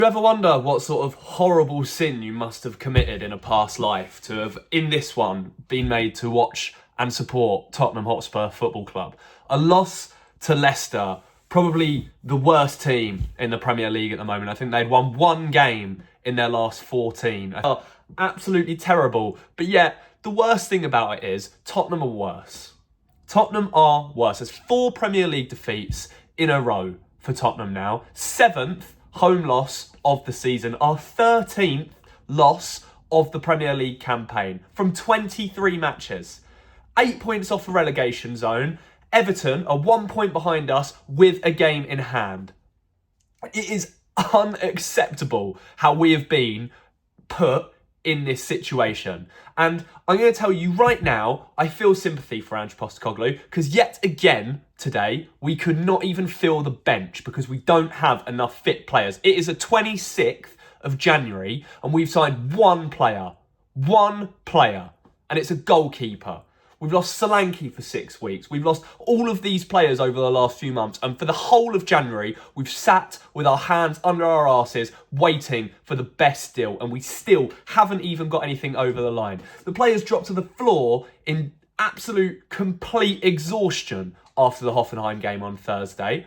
Do you ever wonder what sort of horrible sin you must have committed in a past life to have, in this one, been made to watch and support Tottenham Hotspur Football Club? A loss to Leicester, probably the worst team in the Premier League at the moment. I think they'd won one game in their last 14. Absolutely terrible. But yet, the worst thing about it is Tottenham are worse. Tottenham are worse. There's 4 Premier League defeats in a row for Tottenham now. 7th home loss of the season. Our 13th loss of the Premier League campaign from 23 matches. 8 points off the relegation zone. Everton are 1 point behind us with a game in hand. It is unacceptable how we have been put in this situation. And I'm going to tell you right now, I feel sympathy for Ange Postecoglou, because yet again today, we could not even fill the bench because we don't have enough fit players. It is the 26th of January and we've signed one player, and it's a goalkeeper. We've lost Solanke for 6 weeks. We've lost all of these players over the last few months. And for the whole of January, we've sat with our hands under our arses waiting for the best deal. And we still haven't even got anything over the line. The players dropped to the floor in absolute complete exhaustion after the Hoffenheim game on Thursday.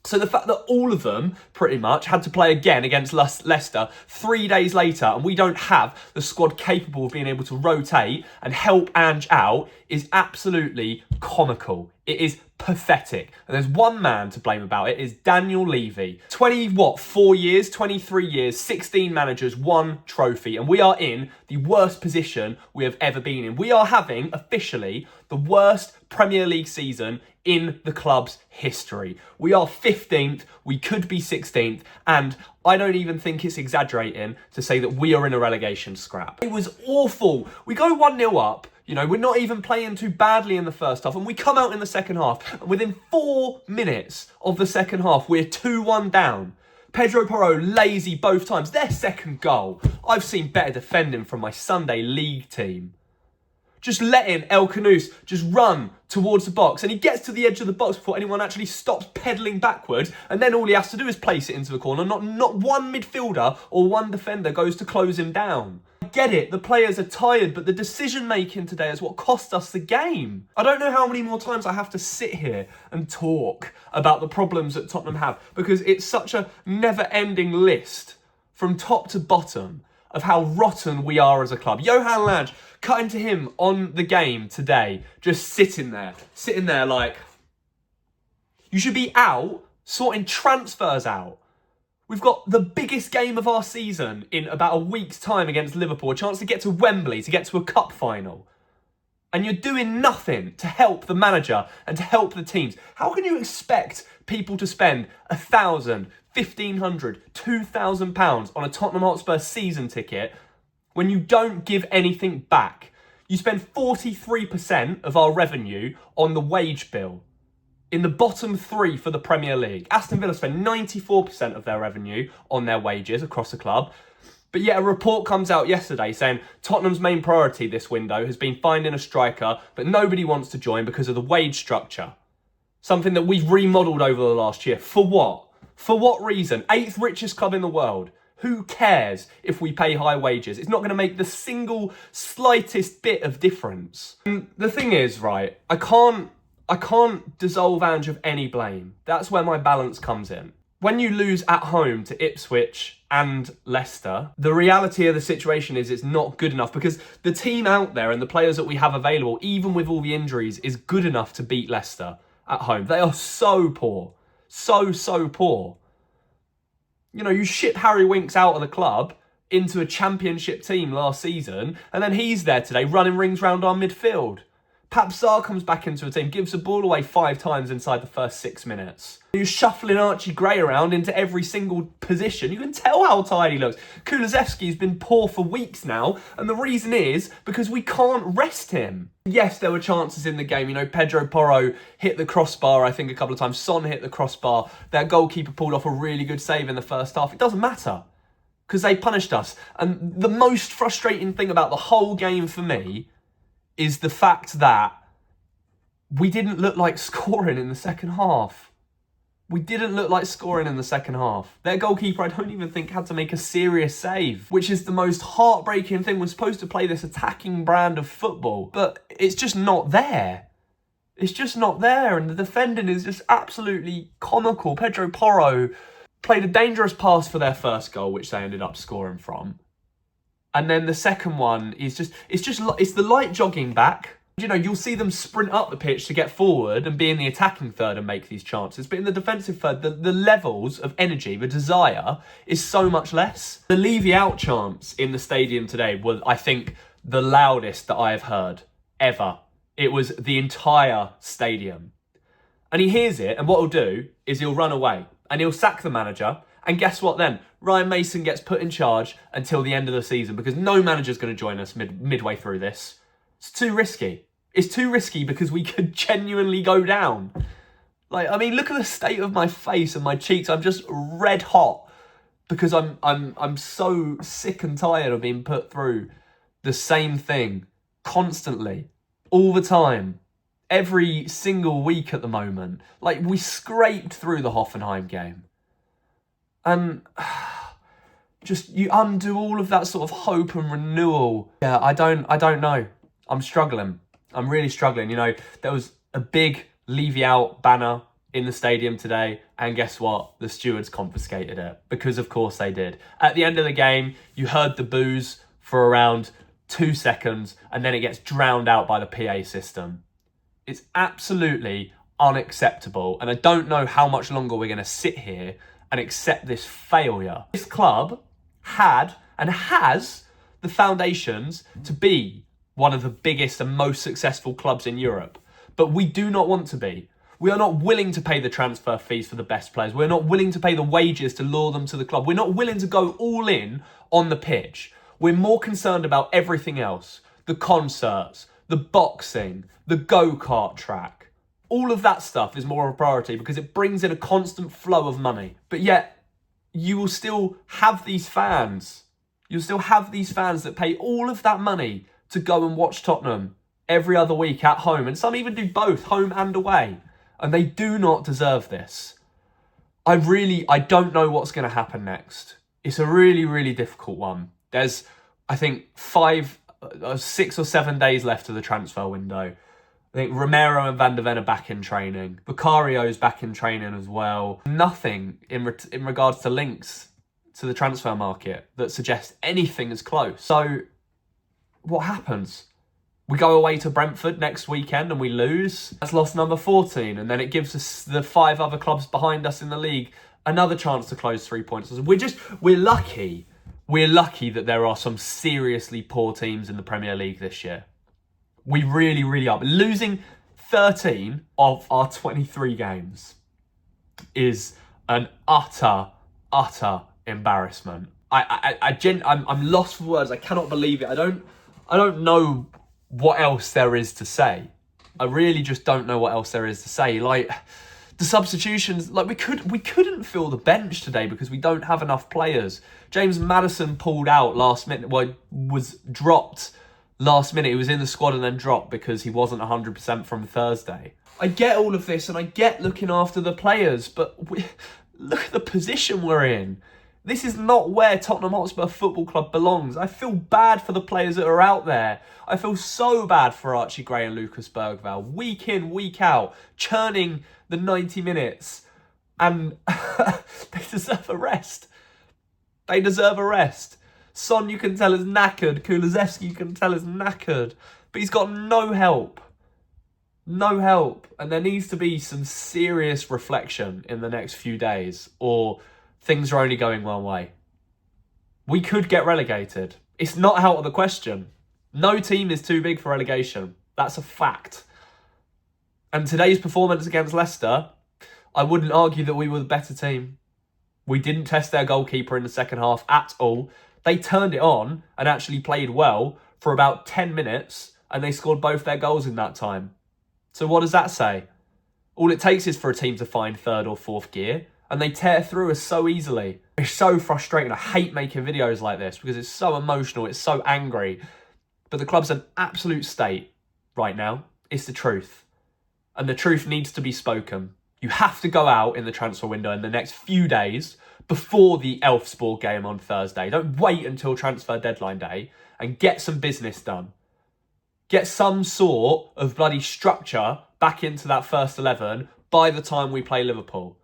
So the fact that all of them, pretty much, had to play again against Leicester 3 days later and we don't have the squad capable of being able to rotate and help Ange out is absolutely comical. It is pathetic. And there's one man to blame about it, is Daniel Levy. 4 years, 23 years, 16 managers, 1 trophy. And we are in the worst position we have ever been in. We are having, officially, the worst Premier League season in the club's history. We are 15th, we could be 16th, and I don't even think it's exaggerating to say that we are in a relegation scrap. It was awful. We go 1-0 up, you know, we're not even playing too badly in the first half, and we come out in the second half, and within 4 minutes of the second half, we're 2-1 down. Pedro Porro, lazy both times. Their second goal. I've seen better defending from my Sunday league team. Just letting El Canouse just run towards the box. And he gets to the edge of the box before anyone actually stops pedalling backwards. And then all he has to do is place it into the corner. Not one midfielder or one defender goes to close him down. I get it, the players are tired, but the decision-making today is what cost us the game. I don't know how many more times I have to sit here and talk about the problems that Tottenham have, because it's such a never-ending list from top to bottom of how rotten we are as a club. Johan Lange, cutting to him on the game today, just sitting there like, you should be out sorting transfers out. We've got the biggest game of our season in about a week's time against Liverpool, a chance to get to Wembley, to get to a cup final. And you're doing nothing to help the manager and to help the teams. How can you expect people to spend £1,000, £1,500, £2,000 on a Tottenham Hotspur season ticket when you don't give anything back? You spend 43% of our revenue on the wage bill. In the bottom 3 for the Premier League. Aston Villa spend 94% of their revenue on their wages across the club. But yet a report comes out yesterday saying Tottenham's main priority this window has been finding a striker, but nobody wants to join because of the wage structure. Something that we've remodelled over the last year. For what? For what reason? 8th richest club in the world. Who cares if we pay high wages? It's not going to make the single slightest bit of difference. And the thing is, right, I can't dissolve Ange of any blame. That's where my balance comes in. When you lose at home to Ipswich and Leicester, the reality of the situation is it's not good enough, because the team out there and the players that we have available, even with all the injuries, is good enough to beat Leicester at home. They are so poor. So poor. You know, you ship Harry Winks out of the club into a championship team last season, and then he's there today running rings round our midfield. Pap Sarr comes back into a team, gives the ball away 5 times inside the first 6 minutes. You're shuffling Archie Gray around into every single position. You can tell how tired he looks. Kulusevski's been poor for weeks now, and the reason is because we can't rest him. Yes, there were chances in the game. You know, Pedro Porro hit the crossbar, I think, a couple of times. Son hit the crossbar. Their goalkeeper pulled off a really good save in the first half. It doesn't matter, because they punished us. And the most frustrating thing about the whole game for me is the fact that we didn't look like scoring in the second half. We didn't look like scoring in the second half. Their goalkeeper, I don't even think, had to make a serious save, which is the most heartbreaking thing. We're supposed to play this attacking brand of football, but it's just not there. It's just not there, and the defending is just absolutely comical. Pedro Porro played a dangerous pass for their first goal, which they ended up scoring from. And then the second one is it's the light jogging back. You know, you'll see them sprint up the pitch to get forward and be in the attacking third and make these chances. But in the defensive third, the levels of energy, the desire, is so much less. The Levy out chants in the stadium today were, I think, the loudest that I have heard ever. It was the entire stadium. And he hears it, and what he'll do is he'll run away and he'll sack the manager. And guess what then? Ryan Mason gets put in charge until the end of the season because no manager's going to join us midway through this. It's too risky. It's too risky because we could genuinely go down. Like, I mean, look at the state of my face and my cheeks. I'm just red hot because I'm so sick and tired of being put through the same thing constantly, all the time, every single week at the moment. Like, we scraped through the Hoffenheim game. And just, you undo all of that sort of hope and renewal. Yeah, I don't know. I'm struggling. I'm really struggling. You know, there was a big Levy out banner in the stadium today, and guess what? The stewards confiscated it, because of course they did. At the end of the game, you heard the boos for around 2 seconds, and then it gets drowned out by the PA system. It's absolutely unacceptable, and I don't know how much longer we're going to sit here and accept this failure. This club had and has the foundations to be one of the biggest and most successful clubs in Europe, but we do not want to be. We are not willing to pay the transfer fees for the best players. We're not willing to pay the wages to lure them to the club. We're not willing to go all in on the pitch. We're more concerned about everything else. The concerts, the boxing, the go-kart track. All of that stuff is more of a priority because it brings in a constant flow of money. But yet, you will still have these fans. You'll still have these fans that pay all of that money to go and watch Tottenham every other week at home. And some even do both, home and away. And they do not deserve this. I don't know what's going to happen next. It's a really, really difficult one. There's, I think, 6 or 7 days left of the transfer window. I think Romero and Van der Ven are back in training. Vicario's back in training as well. Nothing in regards to links to the transfer market that suggests anything is close. So what happens? We go away to Brentford next weekend and we lose. That's loss number 14. And then it gives us the 5 other clubs behind us in the league another chance to close 3 points. We're lucky. We're lucky that there are some seriously poor teams in the Premier League this year. We really, really are. But losing 13 of our 23 games is an utter embarrassment. I'm lost for words. I cannot believe it. I don't know what else there is to say. I really just don't know what else there is to say. Like, the substitutions, like we couldn't fill the bench today because we don't have enough players. James Maddison pulled out last minute. Well, was dropped last minute. He was in the squad and then dropped because he wasn't 100% from Thursday. I get all of this and I get looking after the players, but look at the position we're in. This is not where Tottenham Hotspur Football Club belongs. I feel bad for the players that are out there. I feel so bad for Archie Gray and Lucas Bergvall. Week in, week out, churning the 90 minutes. And they deserve a rest. They deserve a rest. Son, you can tell, is knackered. Kulusevski, you can tell, is knackered. But he's got no help. No help. And there needs to be some serious reflection in the next few days, or things are only going one way. We could get relegated. It's not out of the question. No team is too big for relegation. That's a fact. And today's performance against Leicester, I wouldn't argue that we were the better team. We didn't test their goalkeeper in the second half at all. They turned it on and actually played well for about 10 minutes, and they scored both their goals in that time. So what does that say? All it takes is for a team to find third or fourth gear, and they tear through us so easily. It's so frustrating. I hate making videos like this because it's so emotional. It's so angry. But the club's an absolute state right now. It's the truth. And the truth needs to be spoken. You have to go out in the transfer window in the next few days before the Elfsborg game on Thursday. Don't wait until transfer deadline day and get some business done. Get some sort of bloody structure back into that first 11 by the time we play Liverpool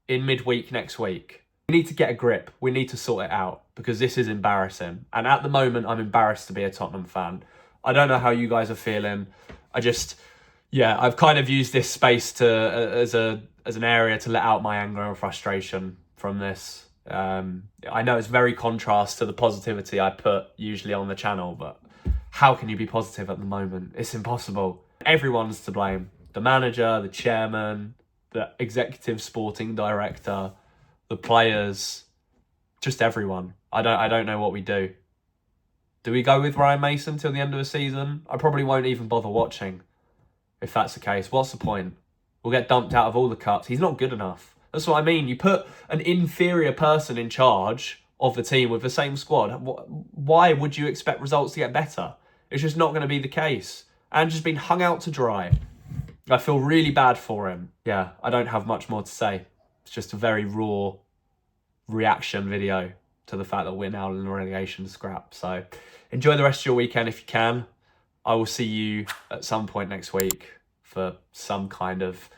in midweek next week. We need to get a grip. We need to sort it out because this is embarrassing. And at the moment, I'm embarrassed to be a Tottenham fan. I don't know how you guys are feeling. I've kind of used this space to as an area to let out my anger and frustration from this. I know it's very contrast to the positivity I put usually on the channel, but how can you be positive at the moment? It's impossible. Everyone's to blame. The manager, the chairman, the executive sporting director, the players, just everyone. I don't know what we do. Do we go with Ryan Mason till the end of the season? I probably won't even bother watching if that's the case. What's the point? We'll get dumped out of all the cups. He's not good enough. That's what I mean. You put an inferior person in charge of the team with the same squad. Why would you expect results to get better? It's just not going to be the case. Ange has been hung out to dry. I feel really bad for him. Yeah, I don't have much more to say. It's just a very raw reaction video to the fact that we're now in the relegation scrap. So enjoy the rest of your weekend if you can. I will see you at some point next week for some kind of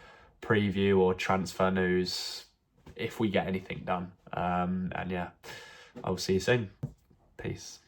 preview or transfer news if we get anything done. And yeah, I will see you soon. Peace.